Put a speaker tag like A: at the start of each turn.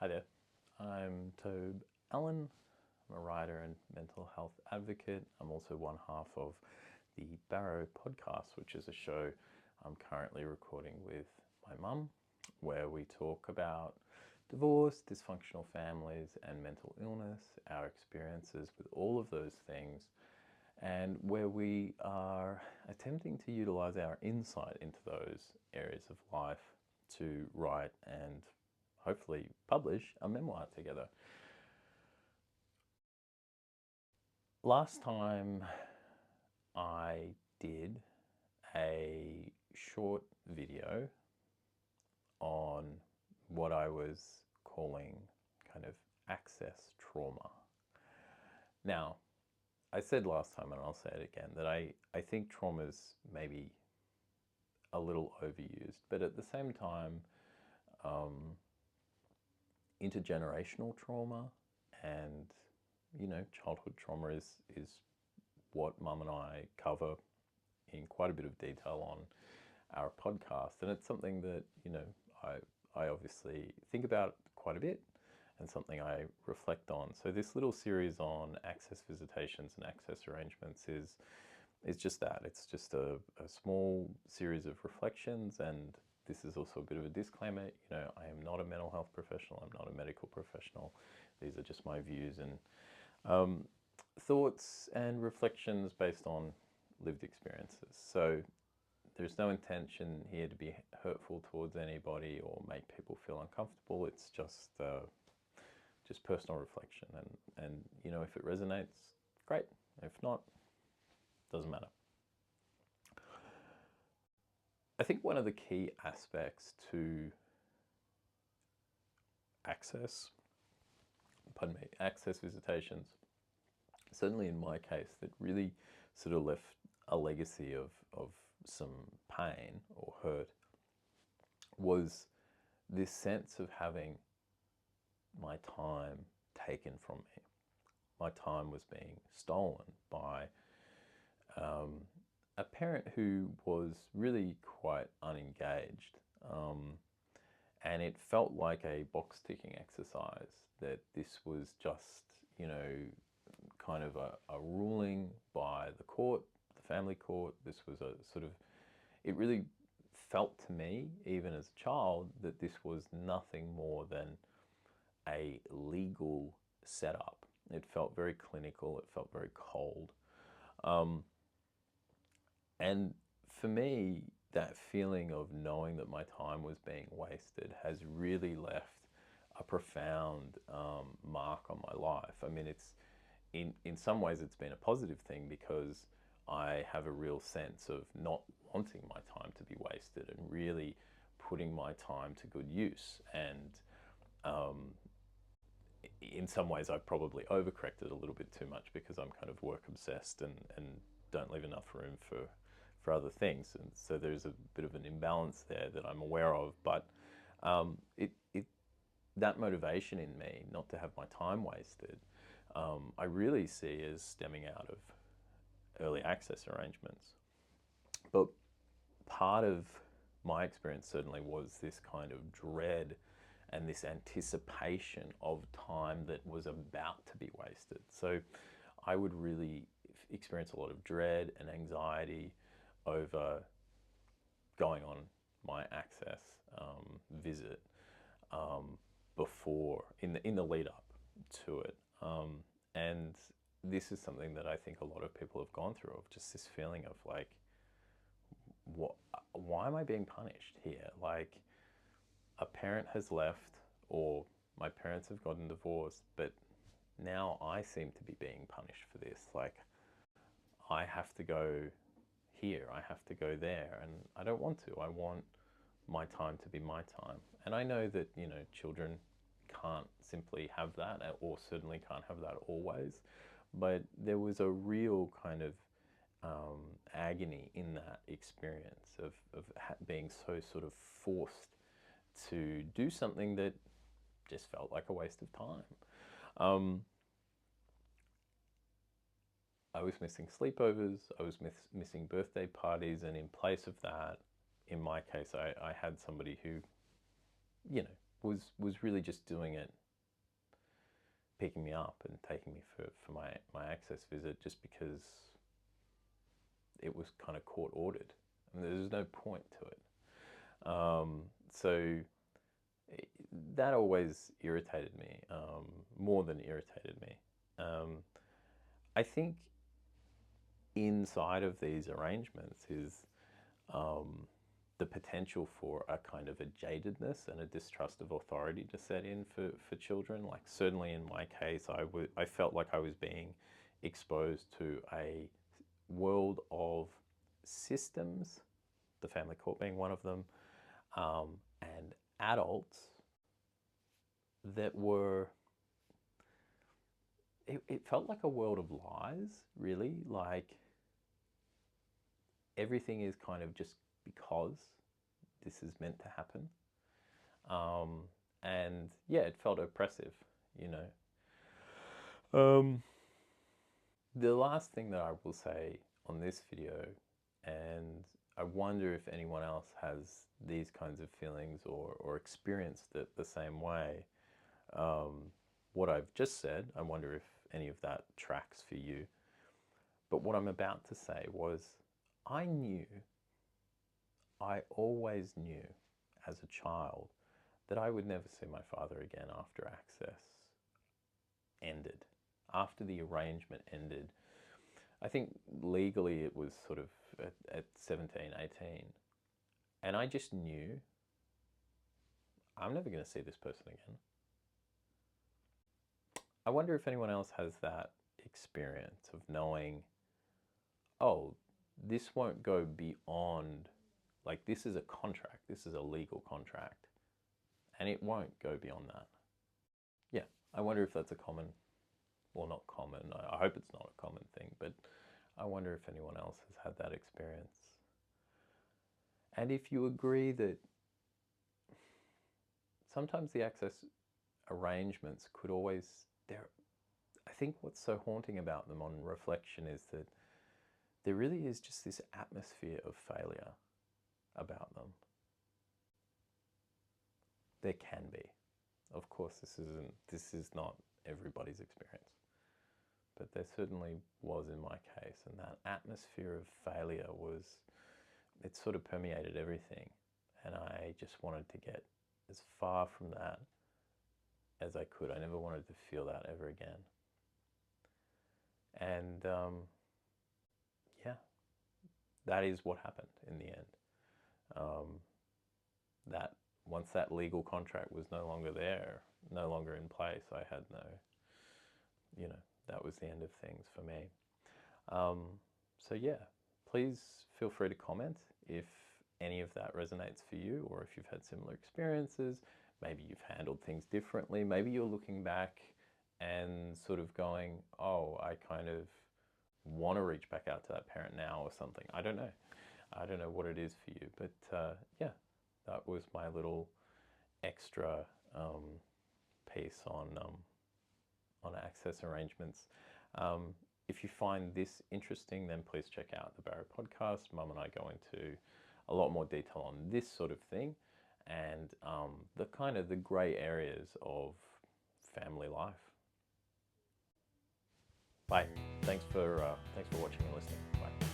A: Hi there, I'm Tobe Allen. I'm a writer and mental health advocate. I'm also one half of the BARROW Podcast, which is a show I'm currently recording with my mum, where we talk about divorce, dysfunctional families, and mental illness, our experiences with all of those things, and where we are attempting to utilize our insight into those areas of life to write and hopefully publish a memoir together. Last time I did a short video on what I was calling kind of access trauma. Now, I said last time, and I'll say it again, that I think trauma's maybe a little overused, but at the same time, intergenerational trauma and, childhood trauma is what Mum and I cover in quite a bit of detail on our podcast. And it's something that, I obviously think about quite a bit and something I reflect on. So this little series on access visitations and access arrangements is just that. It's just a small series of reflections, and this is also a bit of a disclaimer. I am not a mental health professional. I'm not a medical professional. These are just my views and thoughts and reflections based on lived experiences. So there's no intention here to be hurtful towards anybody or make people feel uncomfortable. It's just personal reflection, and if it resonates, great. If not, doesn't matter. I think one of the key aspects to access visitations, certainly in my case, that really sort of left a legacy of some pain or hurt, was this sense of having my time taken from me. My time was being stolen by a parent who was really quite unengaged, and it felt like a box-ticking exercise, that this was just, kind of a ruling by the court, the family court. This was a sort of, it really felt to me, even as a child, that this was nothing more than a legal setup. It felt very clinical, it felt very cold. And for me, that feeling of knowing that my time was being wasted has really left a profound mark on my life. I mean, it's in some ways it's been a positive thing, because I have a real sense of not wanting my time to be wasted and really putting my time to good use. And in some ways I've probably overcorrected a little bit too much, because I'm kind of work obsessed and don't leave enough room for other things. And so there's a bit of an imbalance there that I'm aware of. But that motivation in me not to have my time wasted, I really see as stemming out of early access arrangements. But part of my experience certainly was this kind of dread and this anticipation of time that was about to be wasted. So I would really experience a lot of dread and anxiety over going on my access visit before, in the lead up to it. And this is something that I think a lot of people have gone through, of just this feeling of like, why am I being punished here? Like, a parent has left, or my parents have gotten divorced, but now I seem to be being punished for this. Like, I have to go here, I have to go there, and I don't want to. I want my time to be my time. And I know that, children can't simply have that, or certainly can't have that always, but there was a real kind of agony in that experience of being so sort of forced to do something that just felt like a waste of time. I was missing sleepovers, I was missing birthday parties, and in place of that, in my case, I had somebody who, was really just doing it, picking me up and taking me for my access visit, just because it was kind of court ordered. And there's no point to it. So that always irritated me, more than irritated me. I think inside of these arrangements is the potential for a kind of a jadedness and a distrust of authority to set in for children. Like, certainly in my case, I felt like I was being exposed to a world of systems, the family court being one of them, and adults that were, it felt like a world of lies, really. Like, everything is kind of just because this is meant to happen. And yeah, it felt oppressive, you know. The last thing that I will say on this video, and I wonder if anyone else has these kinds of feelings or experienced it the same way. What I've just said, I wonder if any of that tracks for you. But what I'm about to say was, I always knew as a child that I would never see my father again after access ended, after the arrangement ended. I think legally it was sort of at 17, 18. And I just knew I'm never going to see this person again. I wonder if anyone else has that experience of knowing, oh, this won't go beyond, like, this is a contract, this is a legal contract, and it won't go beyond that. Yeah, I wonder if that's a common, well, not common, I hope it's not a common thing, but I wonder if anyone else has had that experience. And if you agree that sometimes the access arrangements could always, I think what's so haunting about them on reflection is that there really is just this atmosphere of failure about them. There can be. Of course, this is not everybody's experience. But there certainly was in my case, and that atmosphere of failure it sort of permeated everything. And I just wanted to get as far from that as I could. I never wanted to feel that ever again. And yeah, that is what happened in the end. That once that legal contract was no longer there, no longer in place, I had no, that was the end of things for me. So yeah, please feel free to comment if any of that resonates for you, or if you've had similar experiences. Maybe you've handled things differently. Maybe you're looking back and sort of going, oh, I kind of want to reach back out to that parent now or something. I don't know. I don't know what it is for you, but yeah, that was my little extra piece on access arrangements. If you find this interesting, then please check out the Barrow Podcast. Mum and I go into a lot more detail on this sort of thing, and the kind of the grey areas of family life. Bye. Thanks for watching and listening. Bye.